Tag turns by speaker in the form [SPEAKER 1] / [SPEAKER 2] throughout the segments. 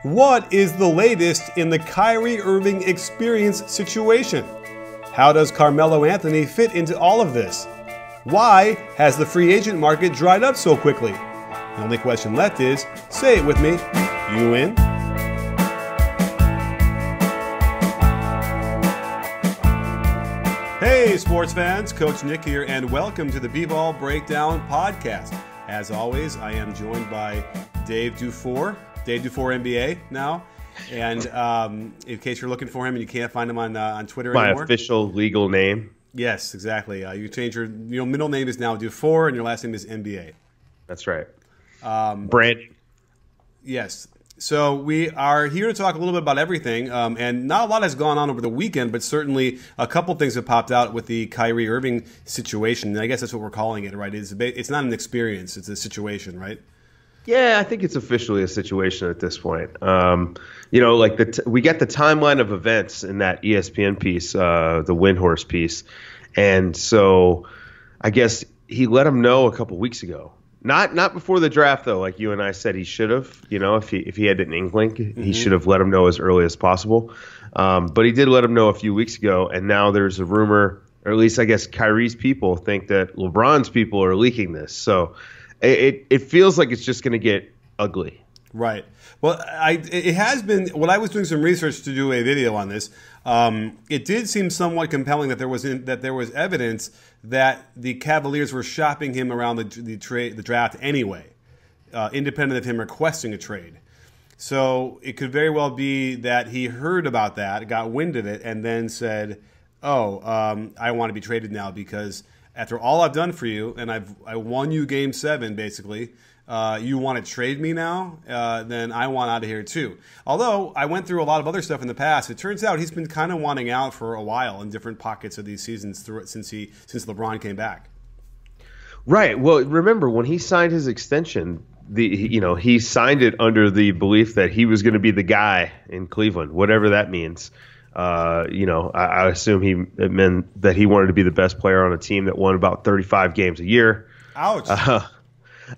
[SPEAKER 1] What is the latest in the Kyrie Irving experience situation? How does Carmelo Anthony fit into all of this? Why has the free agent market dried up so quickly? The only question left is, say it with me, you in? Hey sports fans, Coach Nick here, and welcome to the B-Ball Breakdown Podcast. As always, I am joined by Dave Dufour NBA now, and in case you're looking for him and you can't find him on Twitter anymore.
[SPEAKER 2] My official legal name.
[SPEAKER 1] Yes, exactly. You change your middle name is now Dufour and your last name is NBA.
[SPEAKER 2] That's right. Branding.
[SPEAKER 1] Yes. So we are here to talk a little bit about everything, and not a lot has gone on over the weekend, but certainly a couple things have popped out with the Kyrie Irving situation. And I guess that's what we're calling it, right? It's not an experience; it's a situation, right?
[SPEAKER 2] Yeah, I think it's officially a situation at this point. We get the timeline of events in that ESPN piece, the Windhorse piece, and so I guess he let him know a couple weeks ago. Not before the draft though, like you and I said he should have. If he had an inkling, he should have let him know as early as possible. But he did let him know a few weeks ago, and now there's a rumor, or at least I guess Kyrie's people think that LeBron's people are leaking this. So it feels like it's just going to get ugly. Right.
[SPEAKER 1] Well, it has been. When I was doing some research to do a video on this, it did seem somewhat compelling that there was evidence that the Cavaliers were shopping him around the draft anyway, independent of him requesting a trade. So it could very well be that he heard about that, got wind of it, and then said, "Oh, I want to be traded now because after all I've done for you, and I won you Game 7, basically." You want to trade me now? Then I want out of here too. Although I went through a lot of other stuff in the past, it turns out he's been kind of wanting out for a while in different pockets of these seasons since LeBron came back.
[SPEAKER 2] Right. Well, remember when he signed his extension, he signed it under the belief that he was going to be the guy in Cleveland, whatever that means. I assume it meant that he wanted to be the best player on a team that won about 35 games a year.
[SPEAKER 1] Ouch.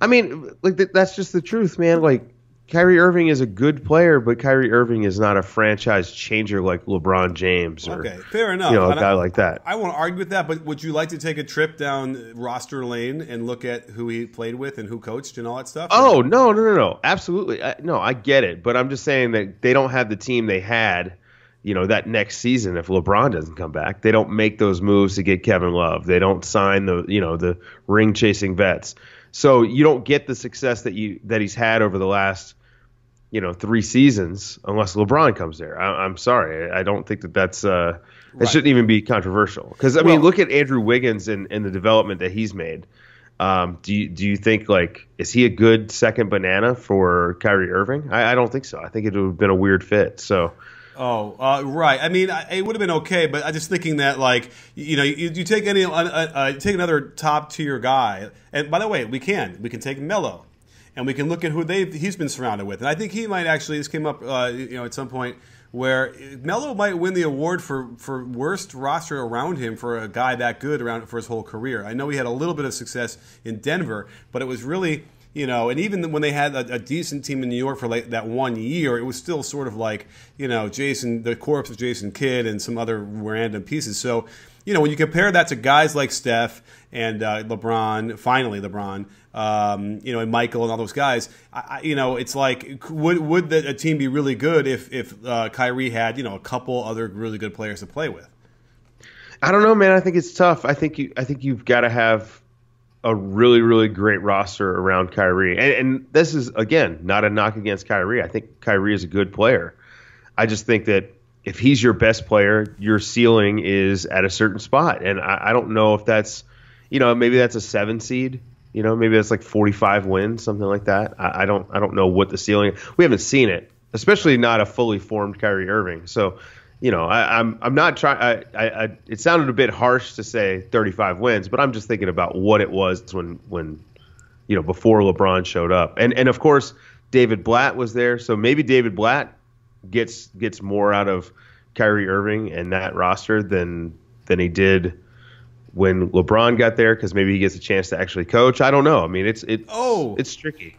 [SPEAKER 2] I mean, that's just the truth, man. Like, Kyrie Irving is a good player, but Kyrie Irving is not a franchise changer like LeBron James or
[SPEAKER 1] fair enough.
[SPEAKER 2] A guy like that.
[SPEAKER 1] I won't argue with that, but would you like to take a trip down roster lane and look at who he played with and who coached and all that stuff?
[SPEAKER 2] Oh, no. Absolutely. I get it. But I'm just saying that they don't have the team they had, that next season if LeBron doesn't come back. They don't make those moves to get Kevin Love. They don't sign the ring-chasing vets. So you don't get the success that he's had over the last, 3 seasons unless LeBron comes there. I'm sorry. I don't think that's it shouldn't even be controversial. Because, I mean, look at Andrew Wiggins and the development that he's made. Do you think, is he a good second banana for Kyrie Irving? I don't think so. I think it would have been a weird fit. So.
[SPEAKER 1] Oh, right. I mean, it would have been okay, but I'm just thinking that, you take take another top tier guy, and by the way, we can take Melo, and we can look at who he's been surrounded with, and I think he might actually. This came up, at some point where Melo might win the award for worst roster around him for a guy that good for his whole career. I know he had a little bit of success in Denver, but it was really. And even when they had a decent team in New York for that 1 year, it was still sort of like, the corpse of Jason Kidd and some other random pieces. So, when you compare that to guys like Steph and LeBron, and Michael and all those guys, it's like, would a team be really good if Kyrie had, a couple other really good players to play with?
[SPEAKER 2] I don't know, man. I think it's tough. I think you've got to have a really, really great roster around Kyrie. And this is, again, not a knock against Kyrie. I think Kyrie is a good player. I just think that if he's your best player, your ceiling is at a certain spot. And I don't know if that's, maybe that's a 7 seed. Maybe that's like 45 wins, something like that. I don't know what the ceiling is. We haven't seen it, especially not a fully formed Kyrie Irving. So, I'm not trying. It sounded a bit harsh to say 35 wins, but I'm just thinking about what it was when before LeBron showed up, and of course David Blatt was there, so maybe David Blatt gets more out of Kyrie Irving and that roster than he did when LeBron got there, because maybe he gets a chance to actually coach. I don't know. I mean, it's tricky.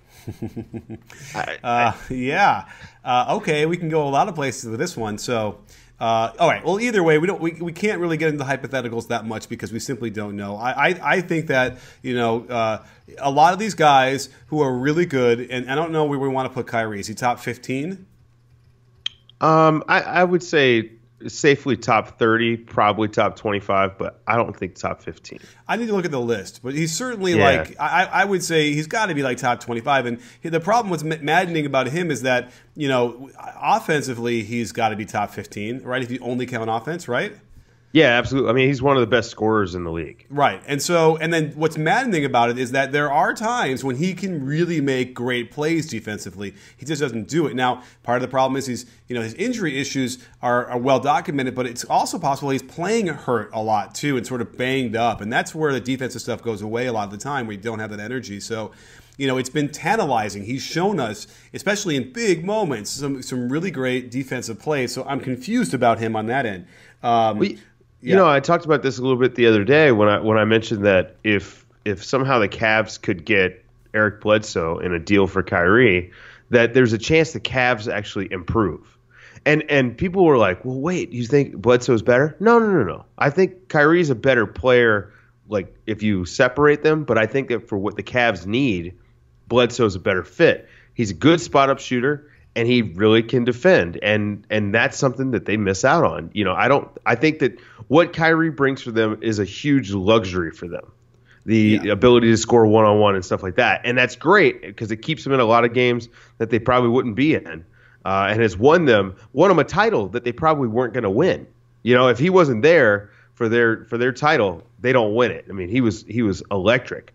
[SPEAKER 1] Yeah. Okay, we can go a lot of places with this one. So, all right. Well, either way, we can't really get into hypotheticals that much because we simply don't know. I think that a lot of these guys who are really good, and I don't know where we want to put Kyrie. Is he top 15?
[SPEAKER 2] I would say safely top 30, probably top 25, but I don't think top 15.
[SPEAKER 1] I need to look at the list, but he's certainly like, I would say he's got to be like top 25. And the problem what's maddening about him is that, offensively, he's got to be top 15, right? If you only count offense, right?
[SPEAKER 2] Yeah, absolutely. I mean, he's one of the best scorers in the league.
[SPEAKER 1] Right. And then what's maddening about it is that there are times when he can really make great plays defensively. He just doesn't do it. Now, part of the problem is his injury issues are well documented, but it's also possible he's playing hurt a lot too and sort of banged up. And that's where the defensive stuff goes away a lot of the time where you don't have that energy. So, it's been tantalizing. He's shown us, especially in big moments, some really great defensive plays. So I'm confused about him on that end.
[SPEAKER 2] I talked about this a little bit the other day when I mentioned that if somehow the Cavs could get Eric Bledsoe in a deal for Kyrie, that there's a chance the Cavs actually improve. And people were like, well, wait, you think Bledsoe's better? No. I think Kyrie's a better player, like if you separate them, but I think that for what the Cavs need, Bledsoe's a better fit. He's a good spot-up shooter. And he really can defend, and that's something that they miss out on. I think that what Kyrie brings for them is a huge luxury for them, the ability to score one-on-one and stuff like that, and that's great because it keeps them in a lot of games that they probably wouldn't be in, and has won them a title that they probably weren't going to win. If he wasn't there for their title, they don't win it. I mean, he was electric.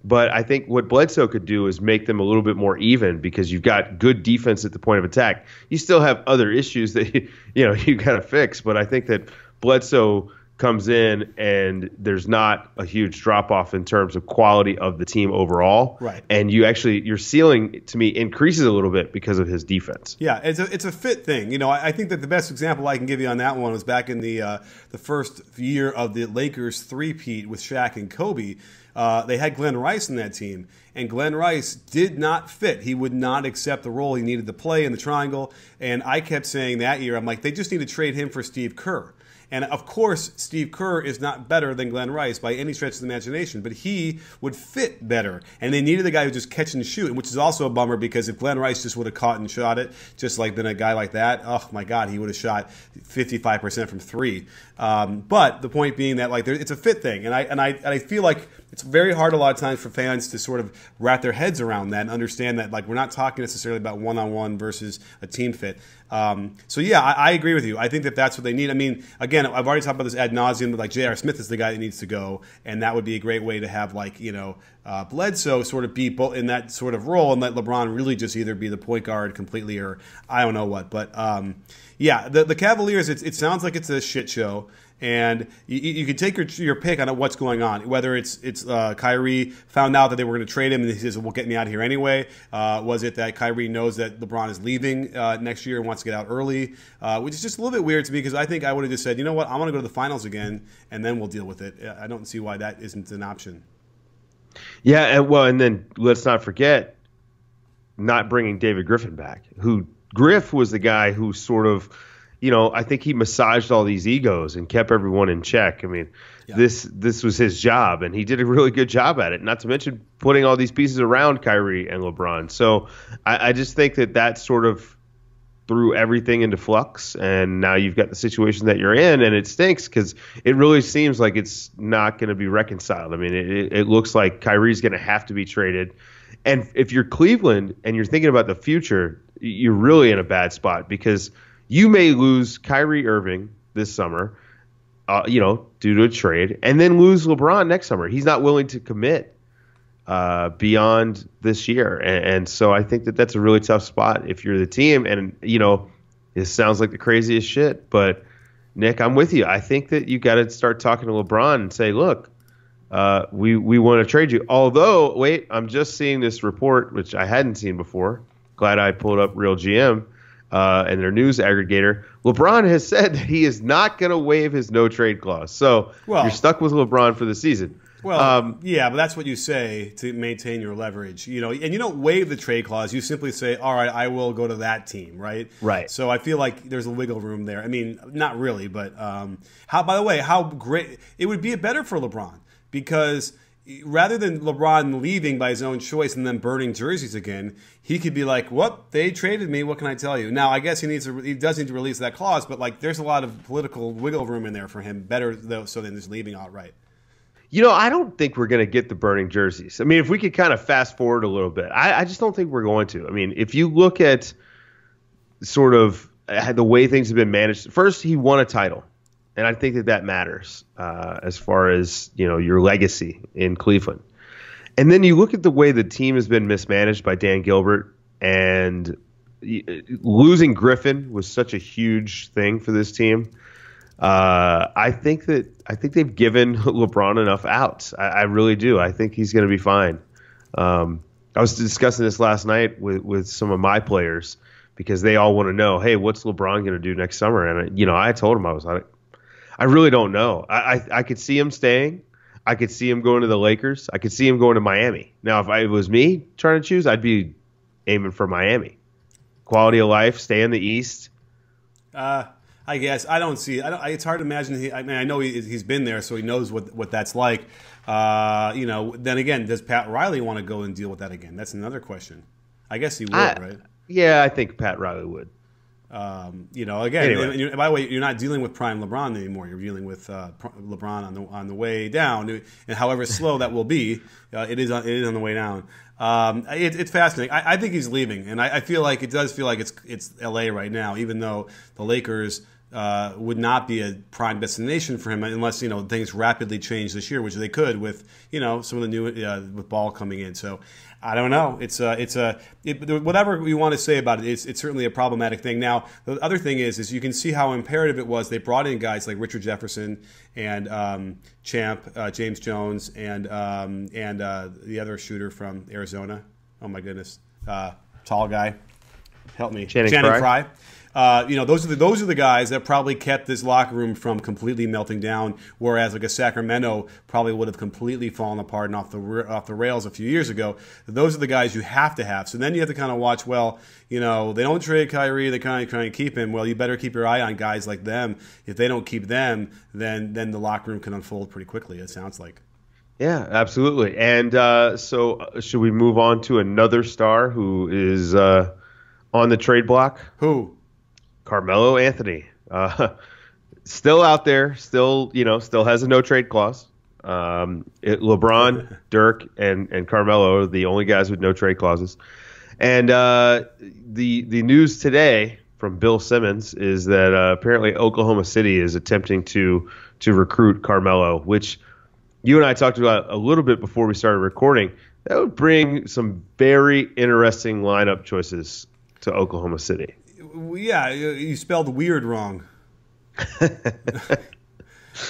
[SPEAKER 2] But I think what Bledsoe could do is make them a little bit more even because you've got good defense at the point of attack. You still have other issues that you got to fix, but I think that Bledsoe comes in and there's not a huge drop off in terms of quality of the team overall.
[SPEAKER 1] Right.
[SPEAKER 2] And your ceiling to me increases a little bit because of his defense.
[SPEAKER 1] Yeah, it's a fit thing. I think that the best example I can give you on that one was back in the first year of the Lakers three-peat with Shaq and Kobe. They had Glenn Rice in that team, and Glenn Rice did not fit. He would not accept the role he needed to play in the triangle, and I kept saying that year, I'm like, they just need to trade him for Steve Kerr. And, of course, Steve Kerr is not better than Glenn Rice by any stretch of the imagination, but he would fit better. And they needed a guy who just catch and shoot, which is also a bummer because if Glenn Rice just would have caught and shot it, just like been a guy like that, oh, my God, he would have shot 55% from three. But the point being that it's a fit thing. And I feel like it's very hard a lot of times for fans to sort of wrap their heads around that and understand that we're not talking necessarily about one-on-one versus a team fit. So, yeah, I agree with you. I think that that's what they need. I mean, again, I've already talked about this ad nauseum, but J.R. Smith is the guy that needs to go, and that would be a great way to have Bledsoe sort of be in that sort of role and let LeBron really just either be the point guard completely or I don't know what. But, yeah, the Cavaliers, it sounds like it's a shit show. And you can take your pick on what's going on. Whether it's Kyrie found out that they were going to trade him and he says, well, get me out of here anyway. Was it that Kyrie knows that LeBron is leaving next year and wants to get out early? Which is just a little bit weird to me because I think I would have just said, you know what, I want to go to the finals again and then we'll deal with it. I don't see why that isn't an option.
[SPEAKER 2] Yeah, and then let's not forget not bringing David Griffin back. Griff was the guy who sort of – I think he massaged all these egos and kept everyone in check. I mean, this was his job, and he did a really good job at it, not to mention putting all these pieces around Kyrie and LeBron. So I just think that sort of threw everything into flux, and now you've got the situation that you're in, and it stinks because it really seems like it's not going to be reconciled. I mean, it looks like Kyrie's going to have to be traded. And if you're Cleveland and you're thinking about the future, you're really in a bad spot because – you may lose Kyrie Irving this summer, due to a trade, and then lose LeBron next summer. He's not willing to commit beyond this year. And so I think that's a really tough spot if you're the team. And, it sounds like the craziest shit. But, Nick, I'm with you. I think that you got to start talking to LeBron and say, look, we want to trade you. Although, wait, I'm just seeing this report, which I hadn't seen before. Glad I pulled up Real GM. And their news aggregator, LeBron has said that he is not going to waive his no-trade clause. So you're stuck with LeBron for the season.
[SPEAKER 1] Well, yeah, but that's what you say to maintain your leverage, you know, and you don't waive the trade clause. You simply say, all right, I will go to that team, right?
[SPEAKER 2] Right.
[SPEAKER 1] So I feel like there's a wiggle room there. I mean, not really, but by the way, how great it would be better for LeBron, because rather than LeBron leaving by his own choice and then burning jerseys again, he could be like, "Whoop, they traded me. What can I tell you?" Now, I guess he does need to release that clause, but like, there's a lot of political wiggle room in there for him. Better though, so than just leaving outright.
[SPEAKER 2] You know, I don't think we're going to get the burning jerseys. I mean, if we could kind of fast forward a little bit, I just don't think we're going to. I mean, if you look at sort of the way things have been managed, first he won a title, and I think that matters as far as, you know, your legacy in Cleveland. And then you look at the way the team has been mismanaged by Dan Gilbert, and losing Griffin was such a huge thing for this team. I think they've given LeBron enough outs. I really do. I think he's going to be fine. I was discussing this last night with some of my players, because they all want to know, hey, what's LeBron going to do next summer? And you know, I told him, I was like, I really don't know. I could see him staying. I could see him going to the Lakers. I could see him going to Miami. Now, if it was me trying to choose, I'd be aiming for Miami. Quality of life, stay in the East.
[SPEAKER 1] I guess I don't see. It's hard to imagine. I mean, I know he's been there, so he knows what that's like. You know, then again, does Pat Riley want to go and deal with that again? That's another question. I guess he would, right?
[SPEAKER 2] Yeah, I think Pat Riley would.
[SPEAKER 1] You know, again,
[SPEAKER 2] anyway.
[SPEAKER 1] and by the way, you're not dealing with prime LeBron anymore. You're dealing with LeBron on the way down, and however slow that will be, it is on the way down. It's fascinating. I think he's leaving, and I feel like it does feel like it's L.A. right now, even though the Lakers would not be a prime destination for him unless, you know, things rapidly change this year, which they could with, you know, some of the new with Ball coming in. So I don't know. Whatever you want to say about it, it's certainly a problematic thing. Now, the other thing is you can see how imperative it was. They brought in guys like Richard Jefferson and James Jones, and the other shooter from Arizona. Oh my goodness, tall guy. Help me, Channing Frye. You know, those are the guys that probably kept this locker room from completely melting down. Whereas like a Sacramento probably would have completely fallen apart and off the rails a few years ago. Those are the guys you have to have. So then you have to kind of watch. Well, you know, they don't trade Kyrie. They kind of try and keep him. Well, you better keep your eye on guys like them. If they don't keep them, then the locker room can unfold pretty quickly. It sounds like.
[SPEAKER 2] Yeah, absolutely. And so should we move on to another star who is on the trade block?
[SPEAKER 1] Who?
[SPEAKER 2] Carmelo Anthony, still out there, still has a no trade clause. LeBron, Dirk, and Carmelo are the only guys with no trade clauses. And the news today from Bill Simmons is that apparently Oklahoma City is attempting to recruit Carmelo, which you and I talked about a little bit before we started recording. That would bring some very interesting lineup choices to Oklahoma City.
[SPEAKER 1] Yeah, you spelled weird wrong.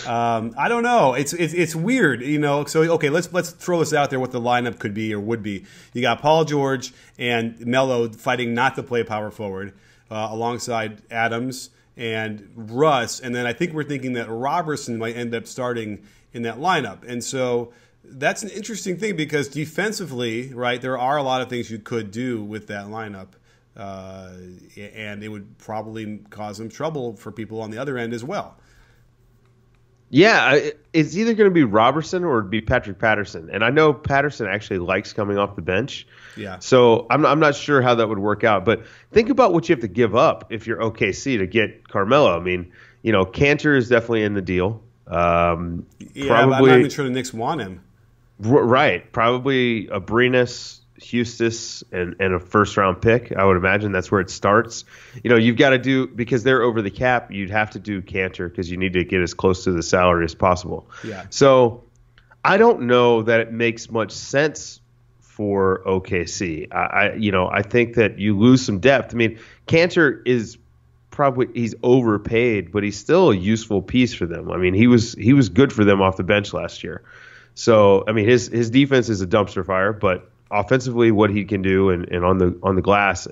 [SPEAKER 1] I don't know. It's weird, you know. So okay, let's throw this out there. What the lineup could be or would be. You got Paul George and Melo fighting not to play power forward, alongside Adams and Russ, and then I think we're thinking that Robertson might end up starting in that lineup, and so. That's an interesting thing because defensively, right, there are a lot of things you could do with that lineup. And it would probably cause some trouble for people on the other end as well.
[SPEAKER 2] Yeah, it's either going to be Robertson or it'd be Patrick Patterson. And I know Patterson actually likes coming off the bench.
[SPEAKER 1] Yeah.
[SPEAKER 2] So I'm not sure how that would work out. But think about what you have to give up if you're OKC to get Carmelo. I mean, you know, Cantor is definitely in the deal.
[SPEAKER 1] Probably, but I'm not even sure the Knicks want him.
[SPEAKER 2] Right. Probably Abrinas, Hustis, and a first-round pick. I would imagine that's where it starts. You know, you've got to do – because they're over the cap, you'd have to do Cantor because you need to get as close to the salary as possible.
[SPEAKER 1] Yeah.
[SPEAKER 2] So I don't know that it makes much sense for OKC. I think that you lose some depth. I mean, Cantor is probably – he's overpaid, but he's still a useful piece for them. I mean, he was good for them off the bench last year. So, I mean, his defense is a dumpster fire, but offensively, what he can do and on the glass,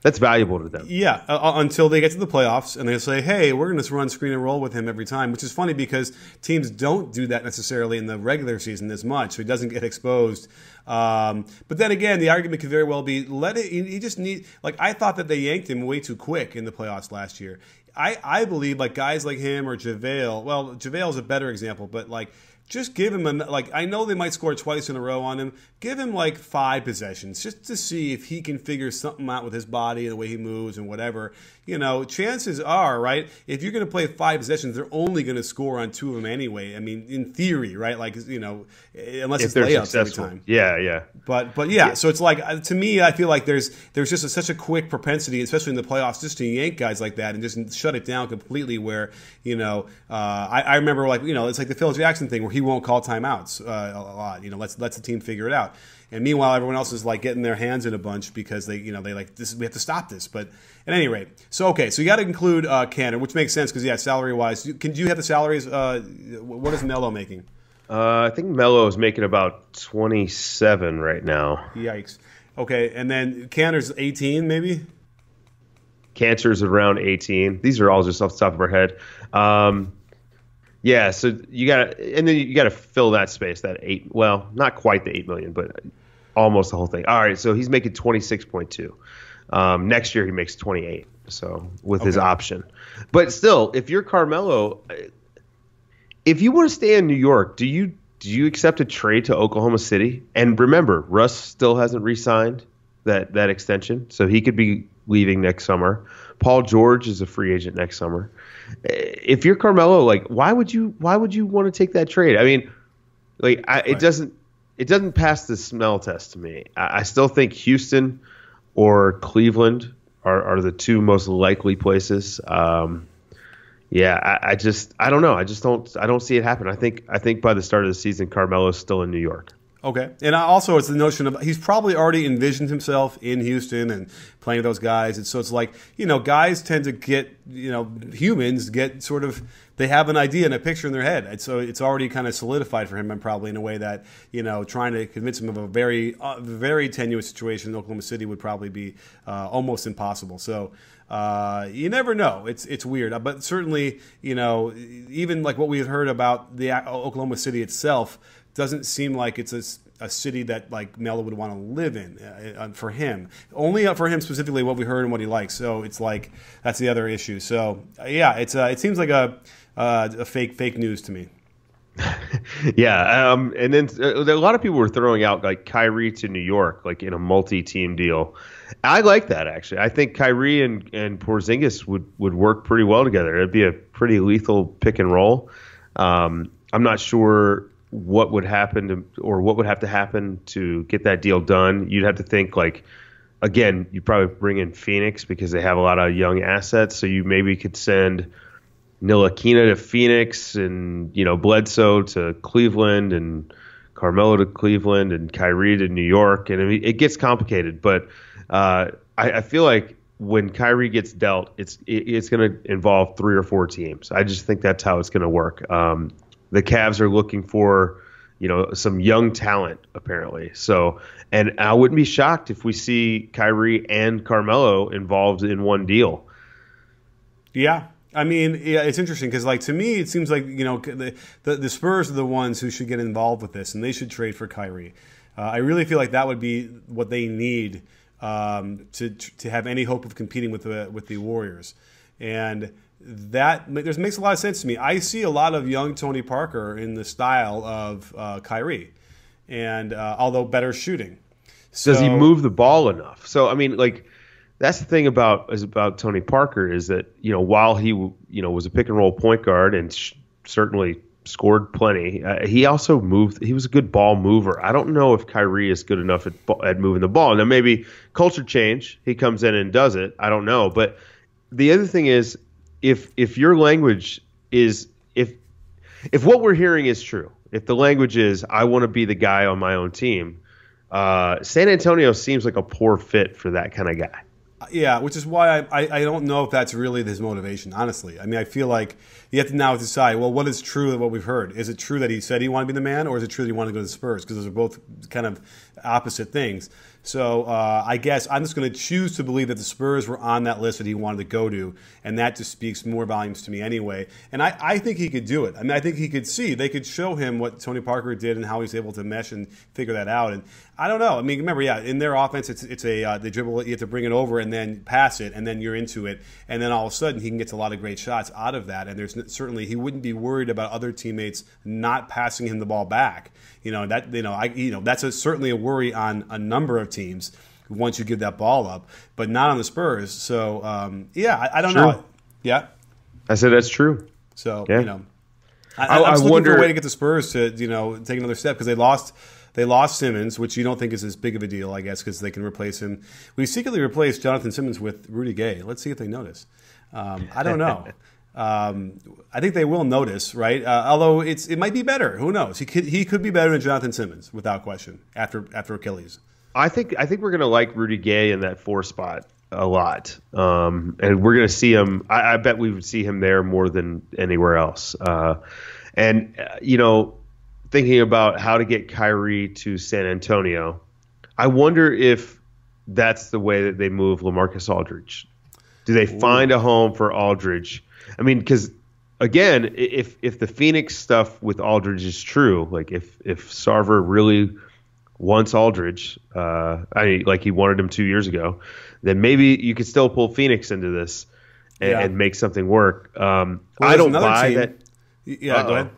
[SPEAKER 2] That's valuable to them.
[SPEAKER 1] Yeah, until they get to the playoffs and they say, hey, we're going to run screen and roll with him every time, which is funny because teams don't do that necessarily in the regular season as much, so he doesn't get exposed. But then again, the argument could very well be, he just need, like, I thought that they yanked him way too quick in the playoffs last year. I believe, like, guys like him or JaVale, well, JaVale's a better example, but, like, just give him, I know they might score twice in a row on him. Give him, like, 5 possessions just to see if he can figure something out with his body and the way he moves and whatever. You know, chances are, right, if you're going to play 5 possessions, they're only going to score on 2 of them anyway. I mean, in theory, right? Like, you know, unless it's layups every time.
[SPEAKER 2] Yeah.
[SPEAKER 1] But yeah, so it's like, to me, I feel like there's just such a quick propensity, especially in the playoffs, just to yank guys like that and just shut it down completely where, you know, I remember, like, you know, it's like the Phil Jackson thing where he won't call timeouts a lot. You know, lets the team figure it out. And meanwhile, everyone else is like getting their hands in a bunch because they like this. We have to stop this. But at any rate, so you got to include Cantor, which makes sense because salary wise, do you have the salaries? What is Melo making?
[SPEAKER 2] I think Melo is making about 27 right now.
[SPEAKER 1] Yikes. Okay, and then Cantor's 18, maybe.
[SPEAKER 2] Cantor's around 18. These are all just off the top of our head. Yeah, so you got to fill that space, that 8. Well, not quite the 8 million, but almost the whole thing. All right, so he's making 26.2. Next year he makes 28. So with his option, but still, if you're Carmelo, if you want to stay in New York, do you accept a trade to Oklahoma City? And remember, Russ still hasn't re-signed that extension, so he could be leaving next summer. Paul George is a free agent next summer. If you're Carmelo, like, why would you want to take that trade? I mean, like, it doesn't pass the smell test to me. I still think Houston or Cleveland are the 2 most likely places. I don't know. I don't see it happen. I think by the start of the season, Carmelo's still in New York.
[SPEAKER 1] Okay. And also it's the notion of he's probably already envisioned himself in Houston and playing with those guys. And so it's like, you know, guys tend to get, you know, humans get sort of, they have an idea and a picture in their head. And so it's already kind of solidified for him and probably in a way that, you know, trying to convince him of a very, very tenuous situation in Oklahoma City would probably be almost impossible. So you never know. It's weird. But certainly, you know, even like what we've heard about the Oklahoma City itself, doesn't seem like it's a city that like Melo would want to live in for him. Only for him specifically, what we heard and what he likes. So it's like that's the other issue. So yeah, it seems like a fake news to me.
[SPEAKER 2] Yeah, and then a lot of people were throwing out like Kyrie to New York, like in a multi-team deal. I like that actually. I think Kyrie and Porzingis would work pretty well together. It'd be a pretty lethal pick and roll. I'm not sure what would happen or what would have to happen to get that deal done. You'd have to think like, again, you'd probably bring in Phoenix because they have a lot of young assets. So you maybe could send Ntilikina to Phoenix and, you know, Bledsoe to Cleveland and Carmelo to Cleveland and Kyrie to New York. And I mean, it gets complicated, but I feel like when Kyrie gets dealt, it's going to involve 3 or 4 teams. I just think that's how it's going to work. The Cavs are looking for, you know, some young talent apparently. So, and I wouldn't be shocked if we see Kyrie and Carmelo involved in one deal.
[SPEAKER 1] Yeah. I mean, yeah, it's interesting because, like, to me, it seems like, you know, the Spurs are the ones who should get involved with this, and they should trade for Kyrie. I really feel like that would be what they need to have any hope of competing with the Warriors, and that makes a lot of sense to me. I see a lot of young Tony Parker in the style of Kyrie, and although better shooting. So,
[SPEAKER 2] does he move the ball enough? So I mean, like, that's the thing about Tony Parker is that, you know, while he, you know, was a pick and roll point guard and certainly scored plenty, he also moved. He was a good ball mover. I don't know if Kyrie is good enough at moving the ball. Now maybe culture change, he comes in and does it. I don't know. But the other thing is, if your language is if what we're hearing is true, if the language is I want to be the guy on my own team, San Antonio seems like a poor fit for that kind of guy.
[SPEAKER 1] Yeah, which is why I don't know if that's really his motivation, honestly. I mean, I feel like you have to now decide, well, what is true of what we've heard? Is it true that he said he wanted to be the man, or is it true that he wanted to go to the Spurs? Because those are both kind of opposite things. So I guess I'm just going to choose to believe that the Spurs were on that list that he wanted to go to, and that just speaks more volumes to me anyway. And I think he could do it. I mean, I think he could see. They could show him what Tony Parker did and how he's able to mesh and figure that out. And I don't know. I mean, remember, in their offense, it's a they dribble, you have to bring it over and then pass it, and then you're into it. And then all of a sudden, he can get a lot of great shots out of that. And there's certainly he wouldn't be worried about other teammates not passing him the ball back. That's certainly a worry on a number of teams once you give that ball up, but not on the Spurs. So I don't know. Yeah,
[SPEAKER 2] I said that's true.
[SPEAKER 1] So
[SPEAKER 2] yeah.
[SPEAKER 1] I'm just looking for a way to get the Spurs to take another step, because they lost Simmons, which you don't think is as big of a deal, I guess, because they can replace him. We secretly replaced Jonathan Simmons with Rudy Gay. Let's see if they notice. I don't know. I think they will notice, right? Although it might be better. Who knows? He could be better than Jonathan Simmons without question after Achilles.
[SPEAKER 2] I think we're gonna like Rudy Gay in that 4 spot a lot, and we're gonna see him. I bet we would see him there more than anywhere else. Thinking about how to get Kyrie to San Antonio, I wonder if that's the way that they move LaMarcus Aldridge. Do they find a home for Aldridge? I mean, because again, if the Phoenix stuff with Aldridge is true, like if Sarver really wants Aldridge, like he wanted him 2 years ago, then maybe you could still pull Phoenix into this and make something work. I don't buy that.
[SPEAKER 1] Yeah, go ahead.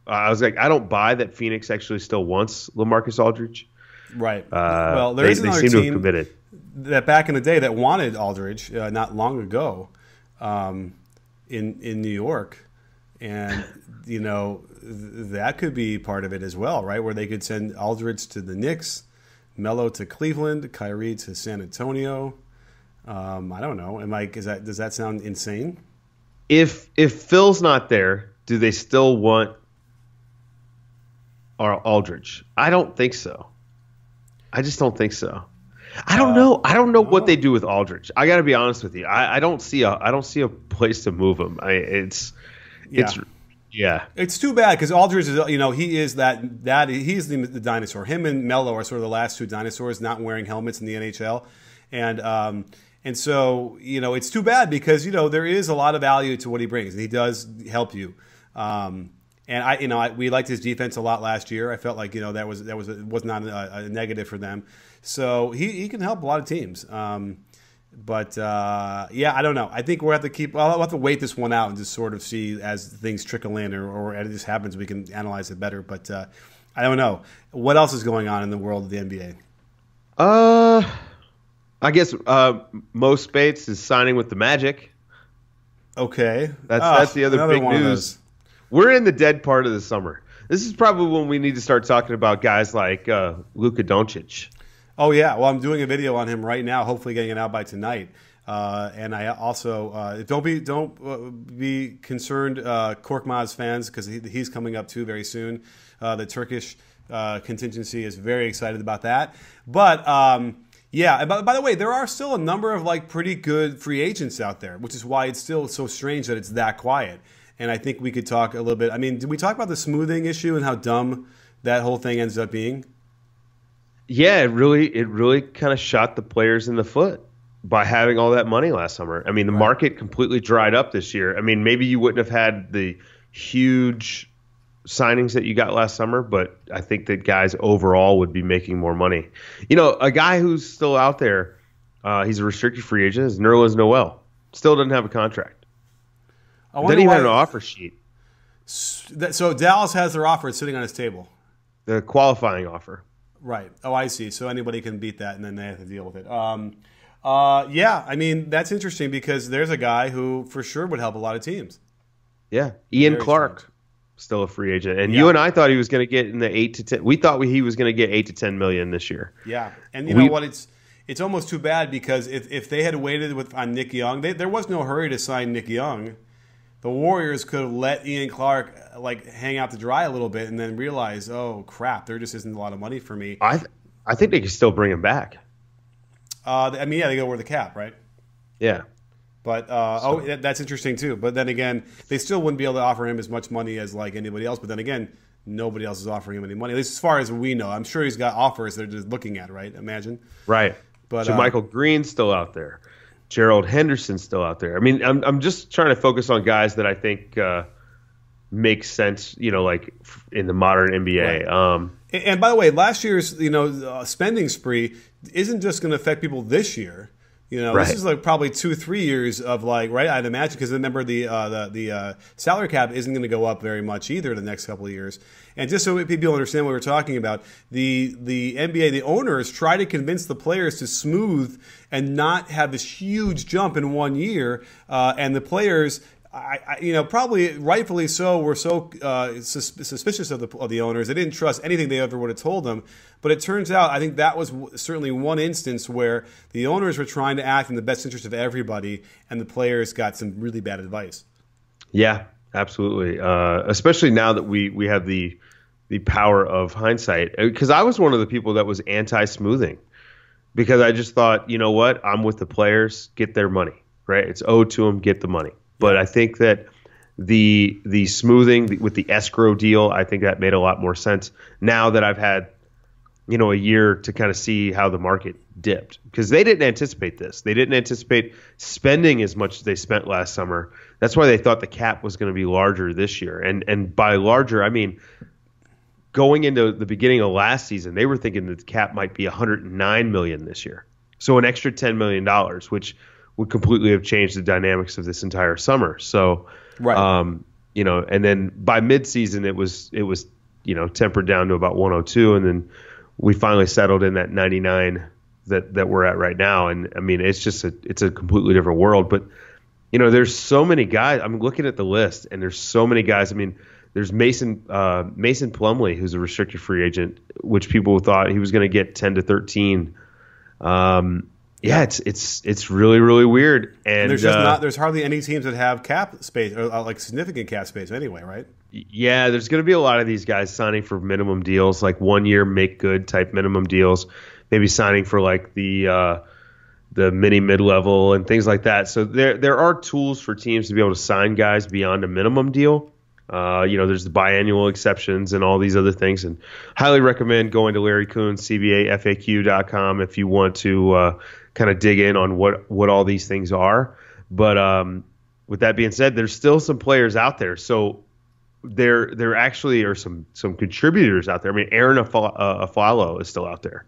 [SPEAKER 2] I was like, I don't buy that Phoenix actually still wants LaMarcus Aldridge.
[SPEAKER 1] Right. Well, there is another
[SPEAKER 2] seem
[SPEAKER 1] team
[SPEAKER 2] to have committed
[SPEAKER 1] that back in the day that wanted Aldridge not long ago in New York, and that could be part of it as well, right? Where they could send Aldridge to the Knicks, Melo to Cleveland, Kyrie to San Antonio. I don't know. Does that sound insane?
[SPEAKER 2] If Phil's not there, do they still want Aldridge? I don't think so. I just don't think so. I don't know. I don't know what they do with Aldridge. I got to be honest with you. I don't see a place to move him. It's
[SPEAKER 1] too bad, because Aldridge is he is he's the dinosaur. Him and Melo are sort of the last two dinosaurs not wearing helmets in the NHL, and so it's too bad, because there is a lot of value to what he brings, and he does help you. And we liked his defense a lot last year. I felt like that was not a negative for them. So he can help a lot of teams. But I don't know. I think we'll have to wait this one out and just sort of see as things trickle in, or as this happens, we can analyze it better. But I don't know. What else is going on in the world of the NBA?
[SPEAKER 2] I guess Mo Spates is signing with the Magic.
[SPEAKER 1] Okay,
[SPEAKER 2] that's the other big news. We're in the dead part of the summer. This is probably when we need to start talking about guys like Luka Doncic.
[SPEAKER 1] Oh yeah, well, I'm doing a video on him right now. Hopefully, getting it out by tonight. And I also don't be concerned, Korkmaz fans, because he's coming up too very soon. The Turkish contingency is very excited about that. But by the way, there are still a number of pretty good free agents out there, which is why it's still so strange that it's that quiet. And I think we could talk a little bit. I mean, did we talk about the smoothing issue and how dumb that whole thing ends up being?
[SPEAKER 2] Yeah, it really kind of shot the players in the foot by having all that money last summer. I mean, the market completely dried up this year. I mean, maybe you wouldn't have had the huge signings that you got last summer, but I think that guys overall would be making more money. A guy who's still out there, he's a restricted free agent, is Nerlens Noel. Still doesn't have a contract. Doesn't even have an offer sheet.
[SPEAKER 1] So Dallas has their offer sitting on his table.
[SPEAKER 2] The qualifying offer.
[SPEAKER 1] Right. Oh, I see. So anybody can beat that, and then they have to deal with it. I mean, that's interesting, because there's a guy who for sure would help a lot of teams.
[SPEAKER 2] Yeah. Ian Clark, still a free agent. And you and I thought he was going to get in the 8 to 10. We thought he was going to get 8 to 10 million this year.
[SPEAKER 1] Yeah. And you know what? It's almost too bad, because if they had waited on Nick Young, there was no hurry to sign Nick Young. The Warriors could have let Ian Clark hang out to dry a little bit, and then realize, oh crap, there just isn't a lot of money for me.
[SPEAKER 2] I think they could still bring him back.
[SPEAKER 1] They go over the cap, right?
[SPEAKER 2] Yeah.
[SPEAKER 1] But that's interesting too. But then again, they still wouldn't be able to offer him as much money as like anybody else. But then again, nobody else is offering him any money, at least as far as we know. I'm sure he's got offers they're just looking at, right? Imagine.
[SPEAKER 2] Right.
[SPEAKER 1] But
[SPEAKER 2] so Michael Green's still out there. Gerald Henderson's still out there. I mean, I'm just trying to focus on guys that I think make sense, like in the modern NBA.
[SPEAKER 1] Right. And by the way, last year's spending spree isn't just going to affect people this year.
[SPEAKER 2] Right.
[SPEAKER 1] This is like probably 2-3 years of like, right? I'd imagine, because remember the salary cap isn't going to go up very much either the next couple of years. And just so people understand what we're talking about, the NBA, the owners try to convince the players to smooth and not have this huge jump in 1 year, and the players, probably rightfully so, were so suspicious of the owners. They didn't trust anything they ever would have told them. But it turns out, I think that was certainly one instance where the owners were trying to act in the best interest of everybody, and the players got some really bad advice.
[SPEAKER 2] Yeah, absolutely. Especially now that we have the power of hindsight. Because I was one of the people that was anti-smoothing, because I just thought, you know what, I'm with the players, get their money, right? It's owed to them, get the money. But I think that the smoothing with the escrow deal, I think that made a lot more sense now that I've had a year to kind of see how the market dipped, because they didn't anticipate this. They didn't anticipate spending as much as they spent last summer. That's why they thought the cap was going to be larger this year. And by larger, I mean going into the beginning of last season, they were thinking that the cap might be $109 million this year. So an extra $10 million, which would completely have changed the dynamics of this entire summer. So,
[SPEAKER 1] right.
[SPEAKER 2] And then by midseason, it was tempered down to about 102, and then we finally settled in that 99 that we're at right now. And I mean, it's just it's a completely different world. But there's so many guys. I'm looking at the list, and there's so many guys. I mean, there's Mason Plumlee, who's a restricted free agent, which people thought he was going to get 10 to 13. Yeah, it's really, really weird. And
[SPEAKER 1] there's hardly any teams that have cap space, or like significant cap space anyway, right?
[SPEAKER 2] Yeah, there's going to be a lot of these guys signing for minimum deals, like 1 year make good type minimum deals, maybe signing for like the mini mid level and things like that. So there are tools for teams to be able to sign guys beyond a minimum deal. There's the biannual exceptions and all these other things, and highly recommend going to Larry Kuhn's CBAFAQ.com if you want to kind of dig in on what all these things are. But with that being said, there's still some players out there. So there actually are some contributors out there. I mean, Aaron Aflalo is still out there.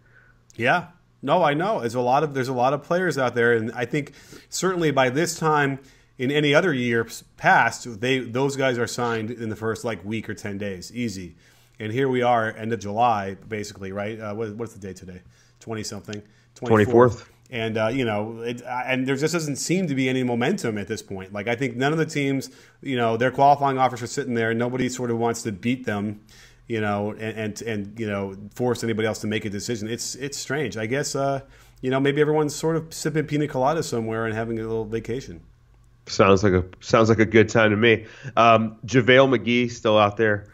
[SPEAKER 1] Yeah, no, I know. There's a lot of players out there, and I think certainly by this time in any other year past, those guys are signed in the first like week or 10 days, easy. And here we are, end of July, basically, right? What's the date today? 20-something.
[SPEAKER 2] 24th.
[SPEAKER 1] And and there just doesn't seem to be any momentum at this point. Like, I think none of the teams, their qualifying offers are sitting there, and nobody sort of wants to beat them, and force anybody else to make a decision. It's strange. I guess maybe everyone's sort of sipping pina colada somewhere and having a little vacation.
[SPEAKER 2] Sounds like a good time to me. JaVale McGee still out there.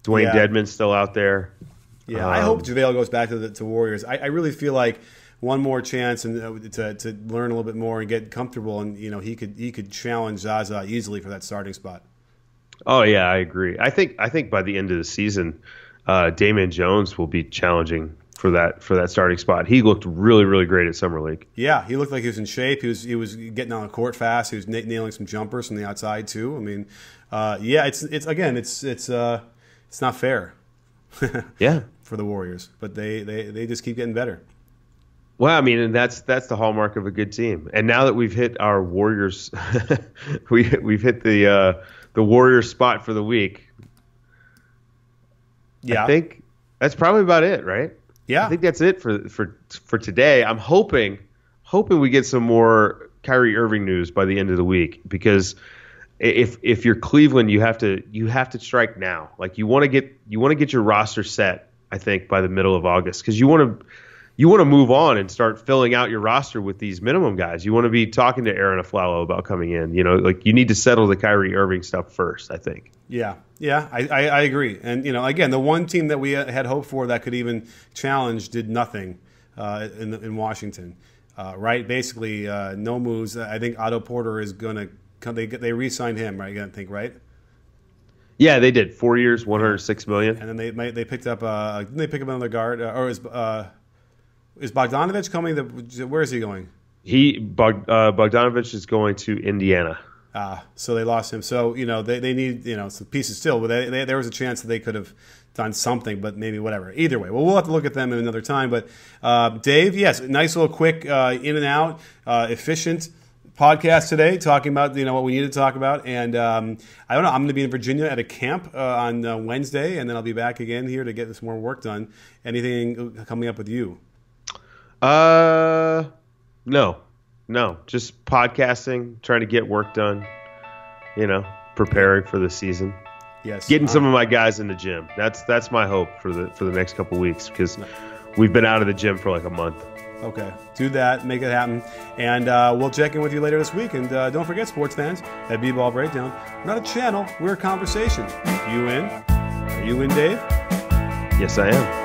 [SPEAKER 2] Dwayne Dedman's still out there.
[SPEAKER 1] Yeah, I hope JaVale goes back to Warriors. I really feel like one more chance and to learn a little bit more and get comfortable, and he could challenge Zaza easily for that starting spot.
[SPEAKER 2] Oh yeah, I agree. I think by the end of the season, Damian Jones will be challenging for that starting spot. He looked really, really great at Summer League. Yeah,
[SPEAKER 1] he looked like he was in shape. He was getting on the court fast. He was nailing some jumpers from the outside too. I mean, it's not fair.
[SPEAKER 2] Yeah,
[SPEAKER 1] for the Warriors, but they just keep getting better.
[SPEAKER 2] Well, I mean, and that's the hallmark of a good team. And now that we've hit our Warriors, we've hit the Warriors spot for the week. Yeah, I think that's probably about it, right? Yeah, I think that's it for today. I'm hoping we get some more Kyrie Irving news by the end of the week, because if you're Cleveland, you have to strike now. Like you want to get your roster set, I think, by the middle of August, because you want to move on and start filling out your roster with these minimum guys. You want to be talking to Aaron Aflalo about coming in. Like you need to settle the Kyrie Irving stuff first, I think. Yeah, I agree. And again, the one team that we had hoped for that could even challenge did nothing in Washington.
[SPEAKER 1] right? Basically, no moves. I think Otto Porter is going to come. They re-signed him, right? I think, right?
[SPEAKER 2] Yeah, they did 4 years, $106 million.
[SPEAKER 1] And then they picked up. Didn't they pick up another guard? Or is Bogdanovich coming? Where is he going?
[SPEAKER 2] Bogdanovich is going to Indiana.
[SPEAKER 1] So they lost him. So they need some pieces still, but there was a chance that they could have done something, but maybe whatever. Either way, well, we'll have to look at them in another time. But Dave, yes, nice little quick in and out, efficient podcast today, talking about what we need to talk about. And I don't know, I'm going to be in Virginia at a camp on Wednesday, and then I'll be back again here to get some more work done. Anything coming up with you?
[SPEAKER 2] No, just podcasting, trying to get work done. Preparing for the season.
[SPEAKER 1] Yes,
[SPEAKER 2] getting some of my guys in the gym. That's my hope for the next couple of weeks, because we've been out of the gym for like a month.
[SPEAKER 1] Okay, do that, make it happen, and we'll check in with you later this week. And don't forget, sports fans, that B-Ball Breakdown, we're not a channel, we're a conversation. You in? Are you in, Dave?
[SPEAKER 2] Yes, I am.